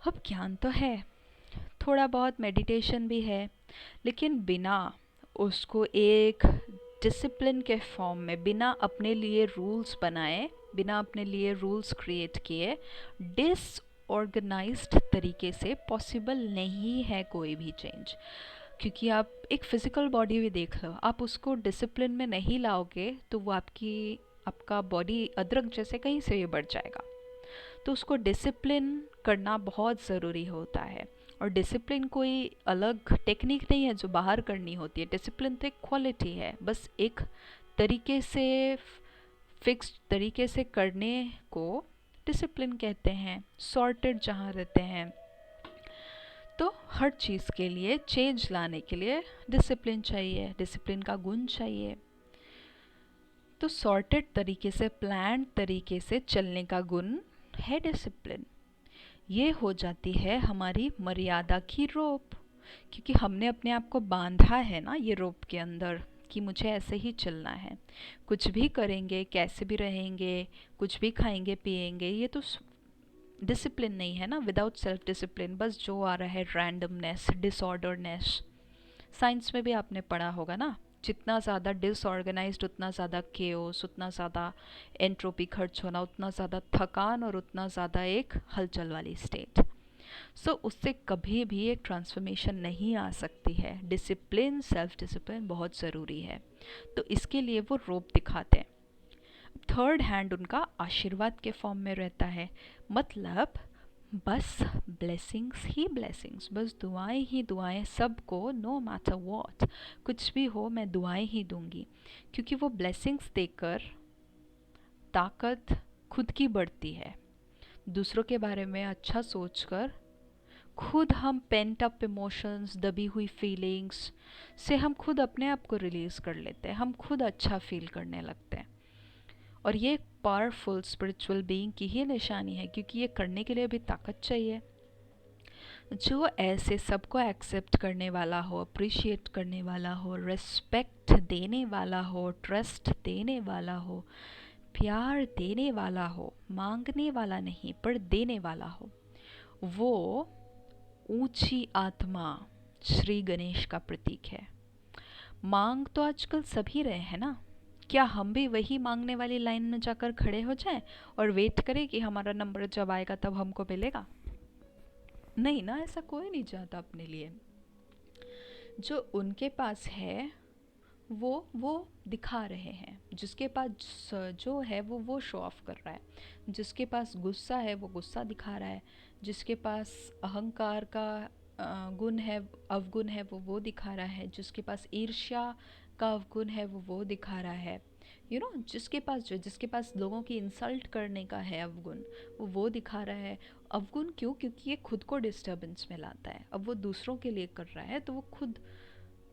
अब ज्ञान तो है, थोड़ा बहुत मेडिटेशन भी है, लेकिन बिना उसको एक डिसिप्लिन के फॉर्म में, बिना अपने लिए रूल्स बनाए, बिना अपने लिए रूल्स क्रिएट किए, डिसऑर्गेनाइज्ड तरीके से पॉसिबल नहीं है कोई भी चेंज। क्योंकि आप एक फिज़िकल बॉडी भी देख लो, आप उसको डिसिप्लिन में नहीं लाओगे तो वो आपका बॉडी अदरक जैसे कहीं से भी बढ़ जाएगा। तो उसको डिसिप्लिन करना बहुत ज़रूरी होता है। और डिसिप्लिन कोई अलग टेक्निक नहीं है जो बाहर करनी होती है। डिसिप्लिन तो एक क्वालिटी है, बस एक तरीके से, फिक्स्ड तरीके से करने को डिसिप्लिन कहते हैं। सॉर्टेड जहाँ रहते हैं, तो हर चीज़ के लिए चेंज लाने के लिए डिसिप्लिन चाहिए, डिसिप्लिन का गुण चाहिए। तो सॉर्टेड तरीके से, प्लान्ड तरीके से चलने का गुण है डिसिप्लिन। ये हो जाती है हमारी मर्यादा की रोप, क्योंकि हमने अपने आप को बांधा है ना ये रोप के अंदर कि मुझे ऐसे ही चलना है, कुछ भी करेंगे, कैसे भी रहेंगे, कुछ भी खाएंगे पिएंगे, ये तो डिसिप्लिन नहीं है ना। विदाउट सेल्फ डिसिप्लिन बस जो आ रहा है रैंडमनेस, डिसऑर्डरनेस। साइंस में भी आपने पढ़ा होगा ना, जितना ज़्यादा डिसऑर्गेनाइज्ड उतना ज़्यादा केओस, उतना ज़्यादा एंट्रोपी खर्च होना, उतना ज़्यादा थकान, और उतना ज़्यादा एक हलचल वाली स्टेट। सो उससे कभी भी एक ट्रांसफॉर्मेशन नहीं आ सकती है। डिसिप्लिन, सेल्फ डिसिप्लिन बहुत ज़रूरी है। तो इसके लिए वो रोप दिखाते हैं। थर्ड हैंड उनका आशीर्वाद के फॉर्म में रहता है, मतलब बस ब्लेसिंग्स ही ब्लेसिंग्स, बस दुआएं ही दुआएं सबको, नो मैटर व्हाट, कुछ भी हो मैं दुआएं ही दूंगी। क्योंकि वो ब्लेसिंग्स देकर ताकत खुद की बढ़ती है। दूसरों के बारे में अच्छा सोचकर खुद हम पेंट अप इमोशंस, दबी हुई फीलिंग्स से हम खुद अपने आप को रिलीज़ कर लेते हैं, हम खुद अच्छा फील करने लगते हैं। और ये एक पावरफुल स्पिरिचुअल बीइंग की ही निशानी है, क्योंकि ये करने के लिए भी ताकत चाहिए। जो ऐसे सबको एक्सेप्ट करने वाला हो, अप्रिशिएट करने वाला हो, रिस्पेक्ट देने वाला हो, ट्रस्ट देने वाला हो, प्यार देने वाला हो, मांगने वाला नहीं पर देने वाला हो, वो ऊंची आत्मा श्री गणेश का प्रतीक है। मांग तो आजकल सभी रहे हैं ना, क्या हम भी वही मांगने वाली लाइन में जाकर खड़े हो जाएं और वेट करें कि हमारा नंबर जब आएगा तब हमको मिलेगा? नहीं ना, ऐसा कोई नहीं चाहता अपने लिए। जो उनके पास है वो दिखा रहे हैं, जिसके पास जो है वो शो ऑफ कर रहा है, जिसके पास गुस्सा है वो गुस्सा दिखा रहा है, जिसके पास अहंकार का गुण है, अवगुण है, वो दिखा रहा है, जिसके पास ईर्ष्या का अवगुण है वो दिखा रहा है। जिसके पास लोगों की इंसल्ट करने का है अवगुण, वो दिखा रहा है। अवगुण क्यों? क्योंकि ये खुद को डिस्टर्बेंस में लाता है। अब वो दूसरों के लिए कर रहा है तो वो खुद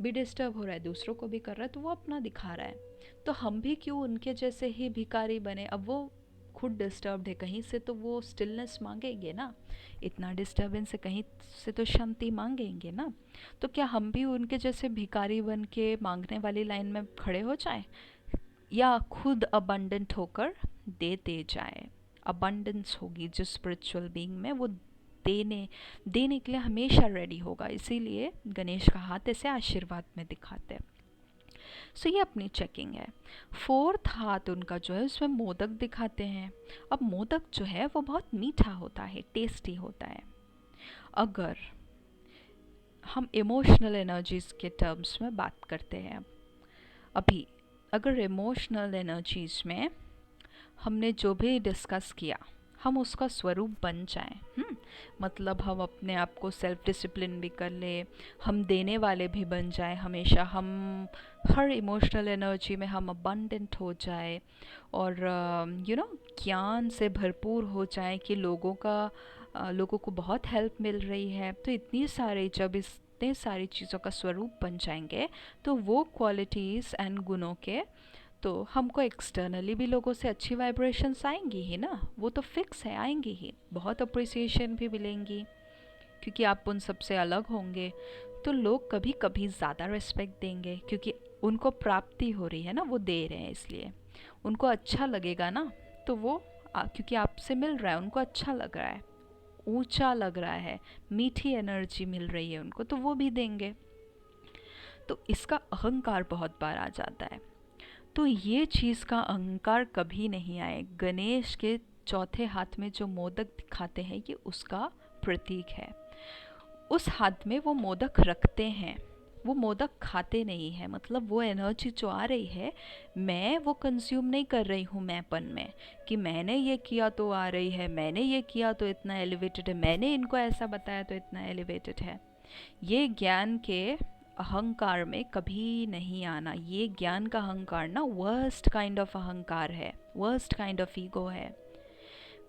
भी डिस्टर्ब हो रहा है, दूसरों को भी कर रहा है, तो वो अपना दिखा रहा है। तो हम भी क्यों उनके जैसे ही भिखारी बने? अब वो खुद डिस्टर्ब्ड है कहीं से, तो वो स्टिलनेस मांगेंगे ना। इतना डिस्टर्बेंस है कहीं से तो शांति मांगेंगे ना। तो क्या हम भी उनके जैसे भिखारी बन के मांगने वाली लाइन में खड़े हो जाएं, या खुद अबंडेंट होकर देते जाए? अबंडेंस होगी जो स्पिरिचुअल बीइंग में, वो देने देने के लिए हमेशा रेडी होगा। इसीलिए गणेश का हाथ ऐसे आशीर्वाद में दिखाते हैं। सो ये अपनी चेकिंग है। फोर्थ हाथ उनका जो है उसमें मोदक दिखाते हैं। अब मोदक जो है वो बहुत मीठा होता है, टेस्टी होता है। अगर हम इमोशनल एनर्जीज के टर्म्स में बात करते हैं अभी, अगर इमोशनल एनर्जीज में हमने जो भी डिस्कस किया, हम उसका स्वरूप बन जाएं, मतलब हम अपने आप को सेल्फ डिसिप्लिन भी कर ले, हम देने वाले भी बन जाएं हमेशा, हम हर इमोशनल एनर्जी में हम अबंडेंट हो जाए, और ज्ञान से भरपूर हो जाए कि लोगों को बहुत हेल्प मिल रही है। तो जब इतने सारी चीज़ों का स्वरूप बन जाएंगे, तो वो क्वालिटीज़ एंड गुणों के, तो हमको एक्सटर्नली भी लोगों से अच्छी वाइब्रेशंस आएंगी ही ना, वो तो फिक्स है, आएंगी ही। बहुत अप्रिसिएशन भी मिलेंगी क्योंकि आप उन सब से अलग होंगे। तो लोग कभी कभी ज़्यादा रिस्पेक्ट देंगे क्योंकि उनको प्राप्ति हो रही है ना, वो दे रहे हैं इसलिए उनको अच्छा लगेगा ना। तो वो क्योंकि आपसे मिल रहा है, उनको अच्छा लग रहा है, ऊंचा लग रहा है, मीठी एनर्जी मिल रही है उनको, तो वो भी देंगे। तो इसका अहंकार बहुत बार आ जाता है। तो ये चीज़ का अहंकार कभी नहीं आए। गणेश के चौथे हाथ में जो मोदक दिखाते हैं ये उसका प्रतीक है। उस हाथ में वो मोदक रखते हैं, वो मोदक खाते नहीं है। मतलब वो एनर्जी जो आ रही है, मैं वो कंज्यूम नहीं कर रही हूँ मैंपन में कि मैंने ये किया तो आ रही है, मैंने ये किया तो इतना एलिवेटेड है, मैंने इनको ऐसा बताया तो इतना एलिवेटेड है। ये ज्ञान के अहंकार में कभी नहीं आना। ये ज्ञान का अहंकार ना वर्स्ट काइंड ऑफ अहंकार है, वर्स्ट काइंड ऑफ ईगो है।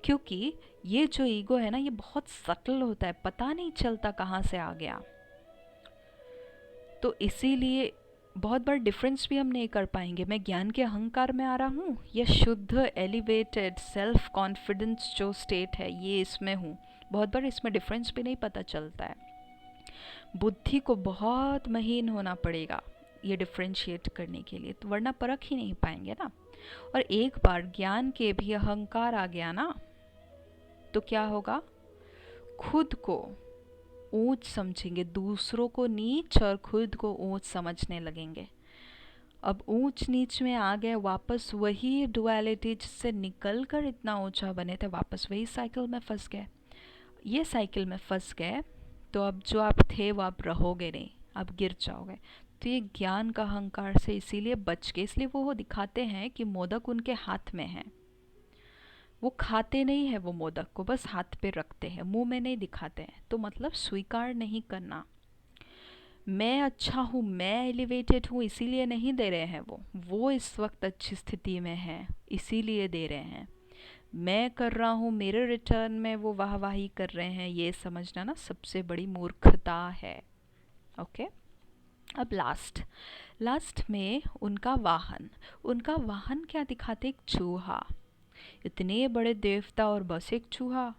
क्योंकि ये जो ईगो है ना, ये बहुत सटल होता है, पता नहीं चलता कहाँ से आ गया। तो इसीलिए बहुत बार डिफरेंस भी हम नहीं कर पाएंगे, मैं ज्ञान के अहंकार में आ रहा हूँ या शुद्ध एलिवेटेड सेल्फ कॉन्फिडेंस जो स्टेट है ये इसमें हूँ। बहुत बार इसमें डिफरेंस भी नहीं पता चलता है। बुद्धि को बहुत महीन होना पड़ेगा ये डिफ्रेंशिएट करने के लिए, तो वरना परख ही नहीं पाएंगे ना। और एक बार ज्ञान के भी अहंकार आ गया ना, तो क्या होगा? खुद को ऊंच समझेंगे, दूसरों को नीच और खुद को ऊंच समझने लगेंगे। अब ऊंच नीच में आ गए, वापस वही डुअलिटी जिससे निकल कर इतना ऊंचा बने थे, वापस वही साइकिल में फंस गए। ये साइकिल में फंस गए तो अब जो आप थे वो आप रहोगे नहीं, आप गिर जाओगे। तो ये ज्ञान का अहंकार से इसीलिए बच के, इसलिए वो दिखाते हैं कि मोदक उनके हाथ में है। वो खाते नहीं है वो मोदक को, बस हाथ पे रखते हैं, मुंह में नहीं दिखाते हैं। तो मतलब स्वीकार नहीं करना, मैं अच्छा हूँ, मैं एलिवेटेड हूँ, इसीलिए नहीं दे रहे हैं वो इस वक्त अच्छी स्थिति में है इसीलिए दे रहे हैं। मैं कर रहा हूँ, मेरे रिटर्न में वो वाहवाही कर रहे हैं, ये समझना ना सबसे बड़ी मूर्खता है। ओके। अब लास्ट में उनका वाहन क्या दिखाते? एक चूहा। इतने बड़े देवता और बस एक चूहा।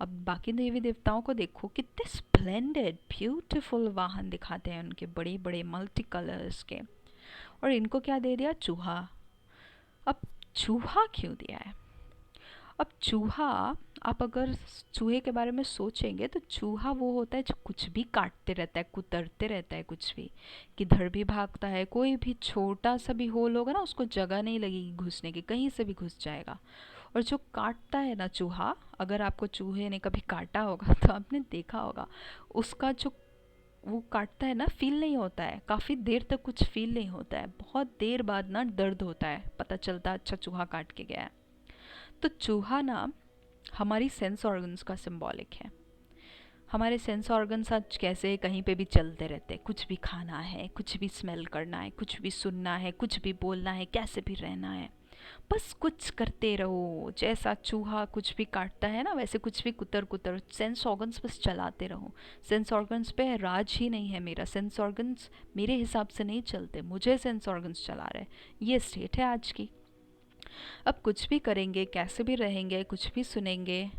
अब बाकी देवी देवताओं को देखो, कितने स्प्लेंडेड ब्यूटीफुल वाहन दिखाते हैं उनके, बड़े बड़े मल्टी कलर्स के, और इनको क्या दे दिया? चूहा। अब चूहा क्यों दिया है? अब चूहा, आप अगर चूहे के बारे में सोचेंगे तो चूहा वो होता है जो कुछ भी काटते रहता है, कुतरते रहता है, कुछ भी किधर भी भागता है। कोई भी छोटा सा भी होल होगा ना, उसको जगह नहीं लगेगी घुसने की, कहीं से भी घुस जाएगा। और जो काटता है ना चूहा, अगर आपको चूहे ने कभी काटा होगा तो आपने देखा होगा, उसका जो वो काटता है ना, फील नहीं होता है, काफ़ी देर तक कुछ फील नहीं होता है, बहुत देर बाद ना दर्द होता है, पता चलता है अच्छा चूहा काट के गया है। तो चूहा ना हमारी सेंस ऑर्गन्स का सिंबॉलिक है। हमारे सेंस ऑर्गन्स आज कैसे कहीं पे भी चलते रहते हैं, कुछ भी खाना है, कुछ भी स्मेल करना है, कुछ भी सुनना है, कुछ भी बोलना है, कैसे भी रहना है, बस कुछ करते रहो। जैसा चूहा कुछ भी काटता है ना, वैसे कुछ भी कुतर कुतर सेंस ऑर्गन्स बस चलाते रहो। सेंस ऑर्गन्स पे राज ही नहीं है मेरा, सेंस ऑर्गन्स मेरे हिसाब से नहीं चलते, मुझे सेंस ऑर्गन्स चला रहे। ये स्टेट है आज की। अब कुछ भी करेंगे, कैसे भी रहेंगे, कुछ भी सुनेंगे,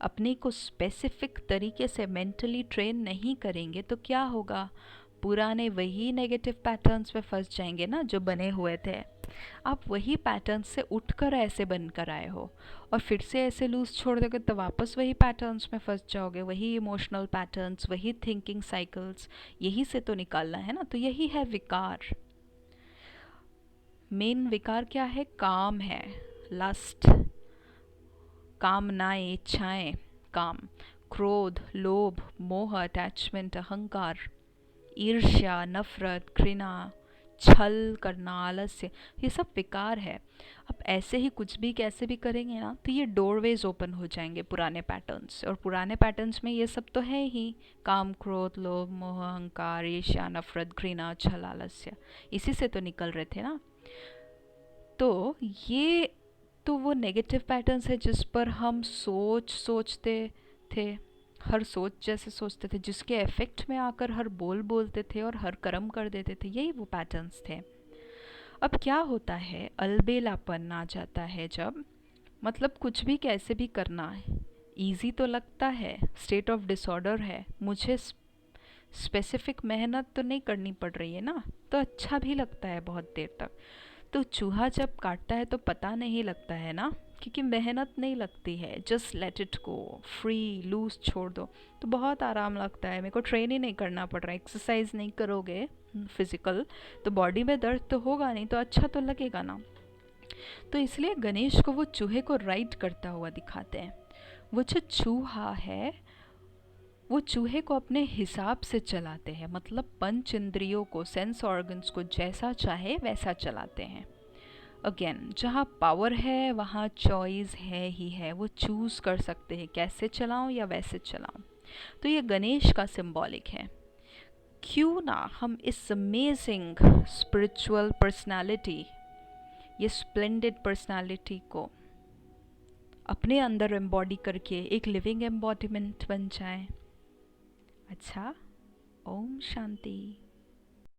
अपने को स्पेसिफिक तरीके से मेंटली ट्रेन नहीं करेंगे तो क्या होगा, पुराने वही नेगेटिव पैटर्न्स में फंस जाएंगे ना जो बने हुए थे। आप वही पैटर्न्स से उठकर ऐसे बनकर आए हो और फिर से ऐसे लूज छोड़ दोगे तो वापस वही पैटर्न्स में फंस जाओगे, वही इमोशनल पैटर्न्स, वही थिंकिंग साइकिल्स। यही से तो निकालना है ना। तो यही है विकार। मेन विकार क्या है? काम है, लस्ट, कामनाएं, इच्छाएं, काम, क्रोध, लोभ, मोह, अटैचमेंट, अहंकार, ईर्ष्या, नफरत, घृणा, छल करना, आलस्य, ये सब विकार है। अब ऐसे ही कुछ भी कैसे भी करेंगे ना तो ये डोरवेज ओपन हो जाएंगे पुराने पैटर्न्स, और पुराने पैटर्न्स में ये सब तो है ही, काम, क्रोध, लोभ, मोह, अहंकार, ईर्ष्या, नफरत, घृणा, छल, आलस्य, इसी से तो निकल रहे थे ना। तो ये तो वो नेगेटिव पैटर्न्स है जिस पर हम सोचते थे, हर सोच जैसे सोचते थे, जिसके इफेक्ट में आकर हर बोल बोलते थे और हर कर्म कर देते थे, यही वो पैटर्न्स थे। अब क्या होता है, अलबेलापन आ जाता है जब, मतलब कुछ भी कैसे भी करना है, ईजी तो लगता है, स्टेट ऑफ डिसऑर्डर है, मुझे स्पेसिफिक मेहनत तो नहीं करनी पड़ रही है ना, तो अच्छा भी लगता है बहुत देर तक। तो चूहा जब काटता है तो पता नहीं लगता है ना, क्योंकि मेहनत नहीं लगती है, just let it go, free loose छोड़ दो, तो बहुत आराम लगता है। मेरे को ट्रेन ही नहीं करना पड़ रहा है, एक्सरसाइज नहीं करोगे फिजिकल तो बॉडी में दर्द तो होगा नहीं, तो अच्छा तो लगेगा ना। तो इसलिए गणेश को वो चूहे को राइड करता हुआ दिखाते हैं। वो जो चूहा है वो चूहे को अपने हिसाब से चलाते हैं, मतलब पंच इंद्रियों को, सेंस ऑर्गन्स को जैसा चाहे वैसा चलाते हैं। अगेन, जहाँ पावर है वहाँ चॉइस है ही है, वो चूज़ कर सकते हैं कैसे चलाऊं या वैसे चलाऊं। तो ये गणेश का सिंबॉलिक है। क्यों ना हम इस अमेजिंग स्पिरिचुअल पर्सनालिटी, ये स्प्लेंडेड पर्सनालिटी को अपने अंदर एम्बॉडी करके एक लिविंग एम्बॉडीमेंट बन जाए। अच्छा, ओम शांति।